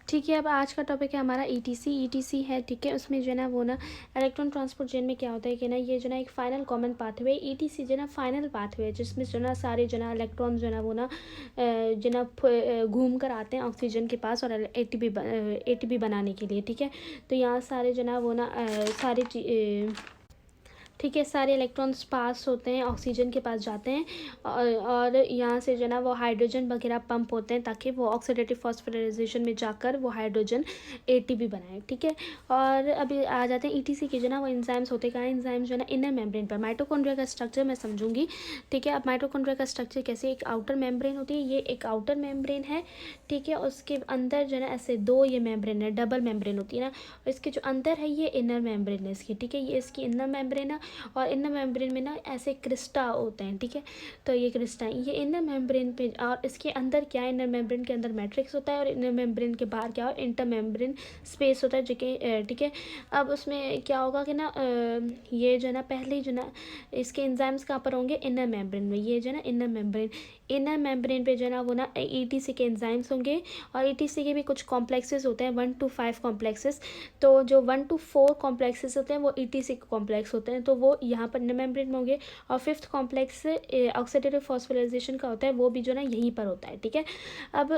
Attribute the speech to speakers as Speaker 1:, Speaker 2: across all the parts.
Speaker 1: ठीक है। अब आज का टॉपिक है हमारा ईटीसी है, ठीक है। उसमें जो है ना वो ना इलेक्ट्रॉन ट्रांसपोर्ट चेन में क्या होता है कि ना ये जो ना एक फाइनल कॉमन पाथवे ईटीसी जो ना फाइनल पाथवे है, जिसमें जो ना सारे जो ना इलेक्ट्रॉन जो ना वो ना जो ना घूम कर आते हैं ऑक्सीजन के पास और एटीपी बनाने के लिए, ठीक है। तो यहाँ सारे जो ना वो ना ठीक है, सारे इलेक्ट्रॉन्स पास होते हैं, ऑक्सीजन के पास जाते हैं और यहाँ से जो ना वो हाइड्रोजन वगैरह पंप होते हैं ताकि वो ऑक्सीडेटिव फॉस्फोराइजेशन में जाकर वो हाइड्रोजन एटीपी बनाए, ठीक है। और अभी आ जाते हैं ईटीसी के जो ना वो एंजाइम्स होते हैं। कहाँ एंजाइम्स जो ना इनर मेम्ब्रेन पर। माइटोकॉन्ड्रिया का स्ट्रक्चर मैं समझूंगी, ठीक है। अब माइटोकॉन्ड्रिया का स्ट्रक्चर कैसे, एक आउटर मेम्ब्रेन होती है, ये एक आउटर मेम्ब्रेन है, ठीक है। उसके अंदर जो ना ऐसे दो ये मेम्ब्रेन है, डबल मेम्ब्रेन होती है ना, और इसके जो अंदर है ये इनर मेम्ब्रेन है इसकी, ठीक है। ये इसकी इनर मेम्ब्रेन है और इनर मेम्ब्रेन में ना ऐसे क्रिस्टा होते हैं, ठीक है। तो ये क्रिस्टा ये इनर मेम्ब्रेन पे, और इसके अंदर क्या है, इनर मेम्ब्रेन के अंदर मैट्रिक्स होता है और इनर मेम्ब्रेन के बाहर क्या हो, इंटर मेम्ब्रेन स्पेस होता है, जो कि ठीक है। अब उसमें क्या होगा कि ना ये जो ना पहले जो ना इसके एंजाइम्स कहाँ पर होंगे, इनर मेम्ब्रेन में। ये जो ना इनर मेम्ब्रेन पे जो ना वो ना ईटीसी के एंजाइम्स होंगे और ईटीसी के भी कुछ कॉम्प्लेक्सेस होते हैं, 1 to 5 कॉम्प्लेक्सेस। तो जो 1 to 4 कॉम्प्लेक्सेस होते हैं वो ईटीसी के कॉम्प्लेक्स होते हैं, तो वो यहाँ पर इनर मेम्ब्रेन में होंगे। और 5th कॉम्प्लेक्स ऑक्सीडेटिव फॉस्फोराइजेशन का होता है, वो भी जो ना यहीं पर होता है, ठीक है। अब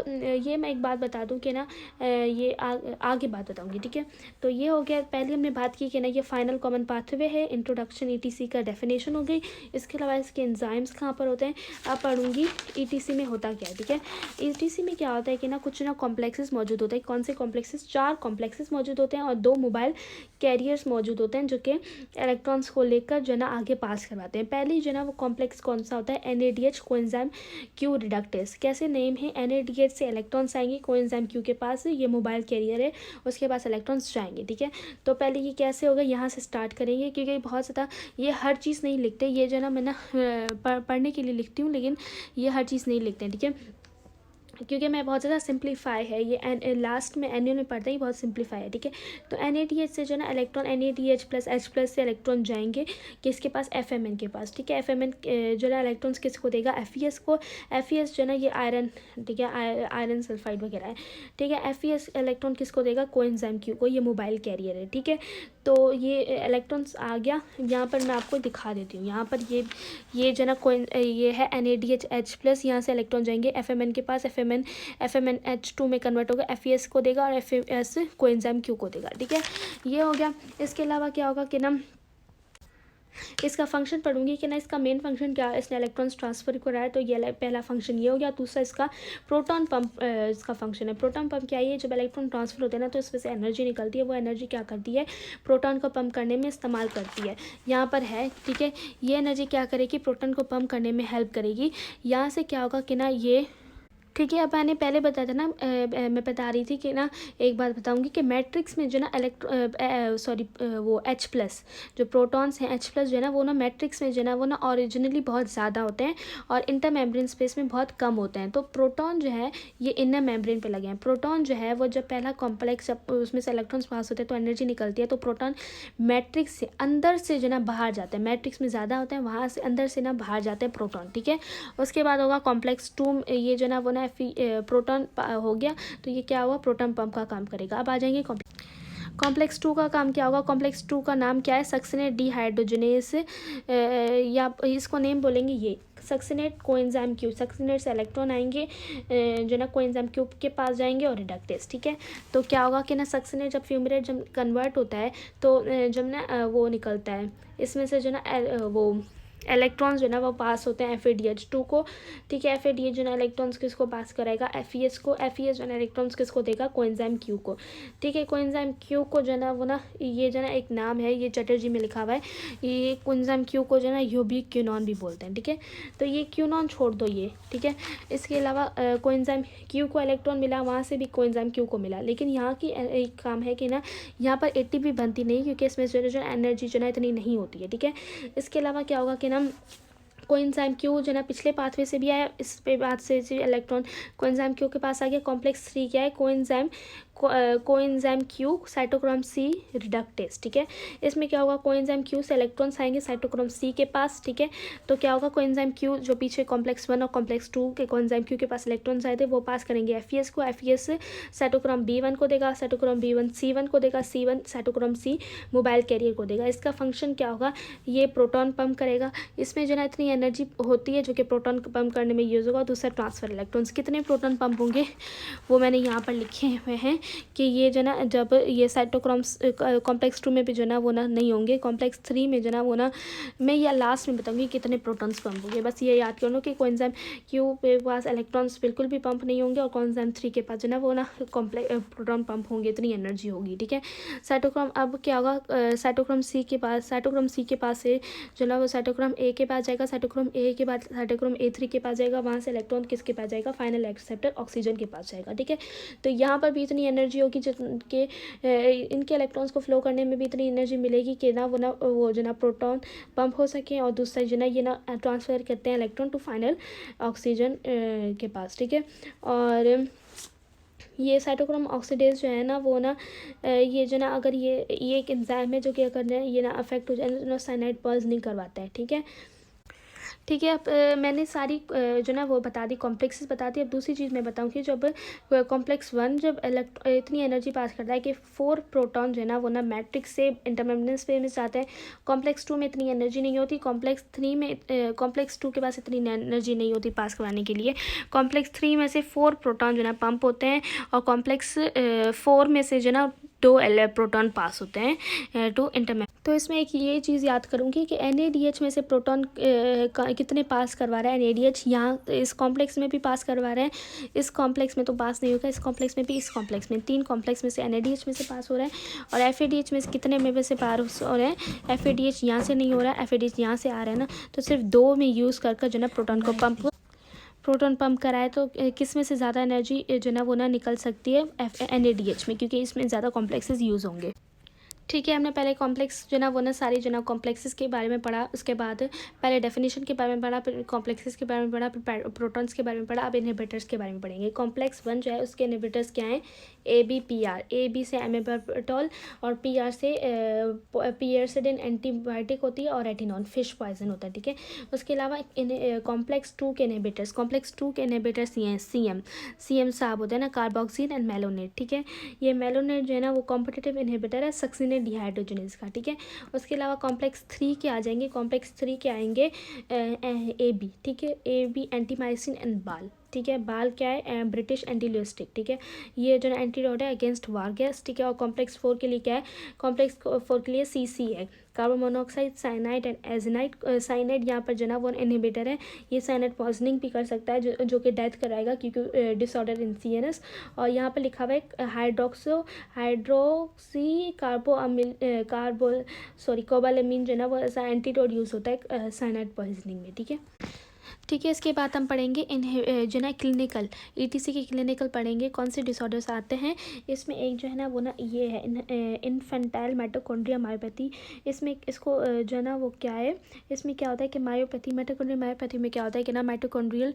Speaker 1: ये मैं एक बात बता दूं कि ना ये आगे बात बताऊंगी, ठीक है। तो ये हो गया, पहले हमने बात की कि ना ये फाइनल कॉमन पाथवे है, इंट्रोडक्शन ईटीसी का डेफिनेशन हो गई। इसके अलावा इसके एंजाइम्स कहाँ पर होते हैं अब पढ़ूंगी, ईटीसी में होता क्या है, ठीक है। ईटीसी में क्या होता है कि ना कुछ ना कॉम्प्लेक्सेस मौजूद होते हैं। कौन से कॉम्प्लेक्सेस, 4 कॉम्प्लेक्सेस मौजूद होते हैं और 2 मोबाइल कैरियर्स मौजूद होते हैं जो कि इलेक्ट्रॉन्स को लेकर जो ना आगे पास करवाते हैं। पहले जो ना वो कॉम्प्लेक्स कौन सा होता है, एनएडीएच कोएंजाइम क्यू रिडक्टेस। कैसे नेम है, एनएडीएच से इलेक्ट्रॉन्स आएंगे कोएंजाइम क्यू के पास, ये मोबाइल कैरियर है, उसके पास इलेक्ट्रॉन्स जाएंगे, ठीक है। तो पहले ये कैसे होगा, यहाँ से स्टार्ट करेंगे क्योंकि बहुत ज़्यादा ये हर चीज़ नहीं लिखते, ये जो ना मैं ना पढ़ने के लिए लिखती हूँ, लेकिन ये हर चीज़ नहीं लिखते हैं, ठीक है। क्योंकि मैं बहुत ज़्यादा सिंप्लीफाई है ये लास्ट में एनुअल में पढ़ते ही बहुत सिंप्लीफाई है, ठीक है। तो एनएडीएच से जो ना electron NADH plus H plus से इलेक्ट्रॉन जाएंगे किसके पास, एफएमएन के पास, ठीक है। एफएमएन जो ना इलेक्ट्रॉन्स किसको देगा, एफईएस को। एफईएस जो ना ये आयरन, ठीक है, आयरन सल्फाइड वगैरह है, ठीक है। एफईएस इलेक्ट्रॉन किसको देगा, कोएंजाइम क्यू को, ये मोबाइल कैरियर है, ठीक है। तो ये इलेक्ट्रॉन्स आ गया, यहाँ पर मैं आपको दिखा देती हूँ। यहाँ पर ये जो ना ये है एनएडीएच एच प्लस, यहाँ से इलेक्ट्रॉन जाएंगे एफएमएन के पास, एफएमएन H2 में कन्वर्ट होगा, एफईएस को देगा और एफईएस कोएंजाइम क्यू को देगा, ठीक है। ये हो गया। इसके अलावा क्या होगा कि ना इसका फंक्शन पढ़ूंगी कि ना इसका मेन फंक्शन क्या है, इसने इलेक्ट्रॉन्स ट्रांसफर कराया है, तो ये पहला फंक्शन ये हो गया। दूसरा इसका प्रोटॉन पंप इसका फंक्शन है। प्रोटॉन पंप क्या है, जब इलेक्ट्रॉन ट्रांसफर होते हैं ना तो इसमें से एनर्जी निकलती है, वो एनर्जी क्या करती है, प्रोटॉन को पंप करने में इस्तेमाल करती है, यहाँ पर है, ठीक है। ये एनर्जी क्या करेगी, प्रोटॉन को पंप करने में हेल्प करेगी। यहाँ से क्या होगा कि ना ये, ठीक है। अब मैंने पहले बताया था ना मैं बता रही थी कि ना एक बात बताऊंगी कि मैट्रिक्स में जो ना वो H प्लस जो प्रोटॉन्स हैं, H प्लस जो है ना वो ना मैट्रिक्स में जो है ना वो ना ओरिजिनली बहुत ज़्यादा होते हैं और इंटर मेम्ब्रेन स्पेस में बहुत कम होते हैं। तो प्रोटॉन जो है ये इनर मेम्ब्रेन पे लगे हैं। प्रोटॉन जो है वो जब पहला कॉम्प्लेक्स, जब उसमें से इलेक्ट्रॉन्स पास होते हैं तो एनर्जी निकलती है, तो प्रोटॉन मैट्रिक्स से अंदर से जो ना बाहर जाते हैं, मैट्रिक्स में ज़्यादा होते हैं, वहाँ से अंदर से ना बाहर जाते हैं प्रोटॉन, ठीक है। उसके बाद होगा कॉम्प्लेक्स 2, ये जो ना वो ना प्रोटॉन हो गया, तो ये क्या हुआ, प्रोटॉन पंप का काम करेगा। अब आ जाएंगे कॉम्प्लेक्स 2 का काम क्या होगा। कॉम्प्लेक्स 2 का नाम क्या है, सक्सिनेट डिहाइड्रोजनेस, या इसको नेम बोलेंगे ये सक्सिनेट कोएंजाइम क्यू। सक्सिनेट से इलेक्ट्रॉन आएंगे जो ना कोएंजाइम क्यू के पास जाएंगे और रिडक्टेस, ठीक है। तो क्या होगा कि ना सक्सिनेट जब फ्यूमरेट जब कन्वर्ट होता है तो जब ना वो निकलता है इसमें से जो ना वो इलेक्ट्रॉन्स जो ना वो पास होते हैं FADH2 को, ठीक है। FADH जो ना इलेक्ट्रॉन्स किसको पास कराएगा, FES को। FES जो ना इलेक्ट्रॉन्स किसको देगा, कोएंजाइम क्यू को, ठीक है। कोएंजाइम क्यू को जो ना वो ना ये जो ना एक नाम है, ये चटर्जी में लिखा हुआ है, ये कोएंजाइम क्यू को जो ना यूबिक क्यूनॉन भी बोलते हैं, ठीक है। तो ये क्यूनॉन छोड़ दो ये, ठीक है। इसके अलावा कोएंजाइम क्यू को इलेक्ट्रॉन मिला, वहाँ से भी कोएंजाइम क्यू को मिला, लेकिन यहाँ की एक काम है कि ना यहाँ पर ATP बनती नहीं, क्योंकि इसमें जो एनर्जी जो ना इतनी नहीं होती है, ठीक है। इसके अलावा क्या होगा कि ना कोएंजाइम क्यू जो ना पिछले पाथवे से भी आया, इस पे बाद से इलेक्ट्रॉन कोएंजाइम क्यू के पास आ गया। कॉम्प्लेक्स 3 क्या है, coenzyme Q cytochrome c reductase, ठीक है। इसमें क्या होगा, कोएंजाइम क्यू से इलेक्ट्रॉन्स आएंगे साइटोक्रोम सी के पास, ठीक है। तो क्या होगा, कोएंजाइम क्यू जो पीछे कॉम्प्लेक्स 1 और कॉम्प्लेक्स 2 के कोएंजाइम क्यू के पास इलेक्ट्रॉन्स आए थे वो पास करेंगे एफईएस को, एफईएस साइटोक्रोम बी1 को देगा, साइटोक्रोम बी1 सी1 को देगा, सी1 साइटोक्रोम सी मोबाइल कैरियर को देगा। इसका फंक्शन क्या होगा, ये प्रोटॉन पंप करेगा। इसमें जो है इतनी एनर्जी होती है जो कि प्रोटॉन पंप करने में यूज़ होगा। दूसरा ट्रांसफर इलेक्ट्रॉन्स, कितने प्रोटॉन पंप होंगे वो मैंने यहाँ पर लिखे हुए हैं कि ये जो ना जब ये साइटोक्रोम्स कॉम्प्लेक्स 2 में भी जो ना वो ना नहीं होंगे, कॉम्प्लेक्स 3 में जो ना वो ना मैं या लास्ट में बताऊंगी कितने प्रोटॉन्स पंप होंगे। बस ये याद कर लो कि कोएंजाइम क्यू के पास इलेक्ट्रॉन्स बिल्कुल भी पंप नहीं होंगे और कोएंजाइम 3 के पास जो ना वो ना प्रोटॉन पंप होंगे, इतनी एनर्जी होगी, ठीक है। साइटोक्रोम अब क्या होगा, साइटोक्रोम सी के पास से जो ना वो साइटोक्रोम ए के पास जाएगा, साइटोक्रोम ए के बाद साइटोक्रोम ए3 के पास जाएगा, वहाँ से इलेक्ट्रॉन किसके पास जाएगा, फाइनल एक्सेप्टर ऑक्सीजन के पास जाएगा, ठीक है। तो यहाँ पर भी इतनी एनर्जी होगी जिनके इनके इलेक्ट्रॉन्स को फ्लो करने में भी इतनी एनर्जी मिलेगी कि ना वो जो ना प्रोटॉन पंप हो सके और दूसरा जो ना ये ना ट्रांसफ़र करते हैं इलेक्ट्रॉन टू फाइनल ऑक्सीजन के पास, ठीक है। और ये साइटोक्रोम ऑक्सीडेज जो है ना वो ना ये जो ना अगर ये एक एंजाइम है जो कि अगर ना ये ना अफेक्ट हो जाए तो साइनाइड पॉइजनिंग करवाता है, ठीक है। ठीक है, अब मैंने सारी जो ना वो बता दी, कॉम्प्लेक्सेस बता दी। अब दूसरी चीज़ मैं बताऊँ कि जब कॉम्प्लेक्स 1 जब इतनी एनर्जी पास करता है कि 4 प्रोटॉन जो है ना वो ना मैट्रिक्स से इंटरमेम्ब्रेनस पे में जाते हैं। कॉम्प्लेक्स 2 में इतनी एनर्जी नहीं होती, कॉम्प्लेक्स 3 में कॉम्प्लेक्स 2 के पास इतनी एनर्जी नहीं होती पास करवाने के लिए। कॉम्प्लेक्स 3 में से 4 प्रोटॉन जो ना पंप होते हैं और कॉम्प्लेक्स 4 में से जो ना 2 प्रोटॉन पास होते हैं टू इंटरमेम्ब्रेन। तो इसमें एक ये चीज़ याद करूँगी कि NADH में से प्रोटॉन कितने पास करवा रहा है। NADH यहाँ इस कॉम्प्लेक्स में भी पास करवा रहा है, इस कॉम्प्लेक्स में तो पास नहीं होगा, इस कॉम्प्लेक्स में भी, इस कॉम्प्लेक्स में, 3 कॉम्प्लेक्स में से NADH में से पास हो रहा है। और FADH में से कितने में से पास हो रहे हैं, FADH यहाँ से नहीं हो रहा है, FADH यहाँ से आ रहा है ना, तो सिर्फ 2 में यूज़ कर जो ना प्रोटॉन पंप कराए तो किस में से ज़्यादा एनर्जी जो ना वो ना निकल सकती है, NADH में, क्योंकि इसमें ज़्यादा कॉम्प्लेक्सेस यूज़ होंगे। ठीक है, हमने पहले कॉम्प्लेक्स जो ना वो ना सारी जो ना कॉम्प्लेक्सेस के बारे में पढ़ा, उसके बाद पहले डेफिनेशन के बारे में पढ़ा, फिर कॉम्प्लेक्सेस के बारे में पढ़ा, फिर प्रोटॉन्स के बारे में पढ़ा। अब इनहिबिटर्स के बारे में पढ़ेंगे। कॉम्प्लेक्स 1 जो है उसके इनहिबिटर्स क्या हैं, ABPR, AB से एमेपेरेटोल और PR से पियर्सिडिन एंटीबायोटिक होती है और रेटिनॉल फिश पॉइजन होता है, ठीक है। उसके अलावा कॉम्प्लेक्स 2 के इनहिबिटर्स, कॉम्प्लेक्स 2 के इनहिबिटर्स ये हैं CM साहब होता है ना, कार्बोक्सिल एंड मेलोनेट, ठीक है। ये मेलोनेट जो है ना वो कॉम्पिटिटिव इनहिबिटर है सक्सिनेट डिहाइड्रोजनेज का, ठीक है। उसके अलावा कॉम्प्लेक्स 3 के आ जाएंगे, कॉम्प्लेक्स 3 के आएंगे AB, ठीक है। AB एंटीमाइसिन एंड बाल, ठीक है। बाल क्या है, ब्रिटिश एंटीलियोस्टिक, ठीक है। ये जो एंटीडोट है अगेंस्ट वार गैस, ठीक है। और कॉम्प्लेक्स 4 के लिए क्या है, कॉम्प्लेक्स 4 के लिए CC है, carbon monoxide, cyanide and azanide. Cyanide यहाँ पर जो ना वो इनहिबिटर है, ये साइनाइड पॉइजनिंग भी कर सकता है जो कि डेथ कराएगा क्योंकि डिसऑर्डर इन CNS। और यहाँ पर लिखा हुआ है हाइड्रोक्सी कोबालामिन जो ना वो ऐसा एंटीडोट यूज़ होता है साइनाइड पॉइजनिंग में, ठीक है। ठीक है, इसके बाद हम पढ़ेंगे जो ना क्लिनिकल ETC के क्लिनिकल पढ़ेंगे, कौन से डिसऑर्डर्स आते हैं। इसमें एक जो है ना वो ना ये है इन्फेंटाइल माइटोकॉन्ड्रिया मायोपैथी। इसमें इसको जो ना वो क्या है, इसमें क्या होता है कि माइटोकॉन्ड्रिया मायोपैथी में क्या होता है कि ना माइटोकॉन्ड्रियल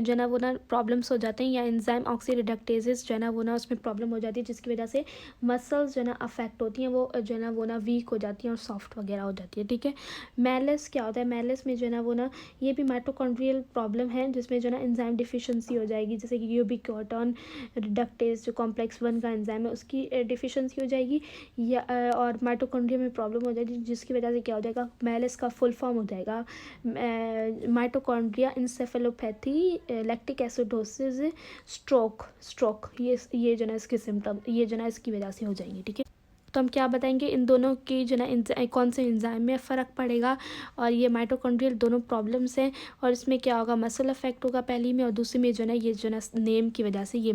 Speaker 1: जो ना वो ना प्रॉब्लम्स हो जाते हैं या एंजाइम ऑक्सीरिडक्टेजेस जो है ना वो ना उसमें प्रॉब्लम हो जाती है, जिसकी वजह से मसल्स जो ना अफेक्ट होती हैं, वो जो है ना वो ना वीक हो जाती हैं और सॉफ्ट वगैरह हो जाती है, ठीक है। मेलिस क्या होता है, मेलिस में जो है ना वो ना ये भी माइटोकॉन्ड्रियल प्रॉब्लम है जिसमें जो ना एंजाइम डिफिशिएंसी हो जाएगी, जैसे कि यूबिक्विटोन रिडक्टेज जो कॉम्प्लेक्स 1 का एंजाइम है उसकी डिफिशिएंसी हो जाएगी या और माइटोकॉन्ड्रिया में प्रॉब्लम हो जाएगी, जिसकी वजह से क्या हो जाएगा, मेलिस का फुल फॉर्म हो जाएगा mitochondria encephalopathy, lactic acidosis, stroke ये जो ना इसके सिम्टम ये जो ना इसकी वजह से हो जाएंगे, ठीक है। तो हम क्या बताएंगे, इन दोनों की जो ना कौन से एंजाइम में फ़र्क पड़ेगा, और ये माइटोकॉन्ड्रियल दोनों प्रॉब्लम्स हैं, और इसमें क्या होगा, मसल अफेक्ट होगा पहली में, और दूसरी में जो ना ये जो ना नेम की वजह से ये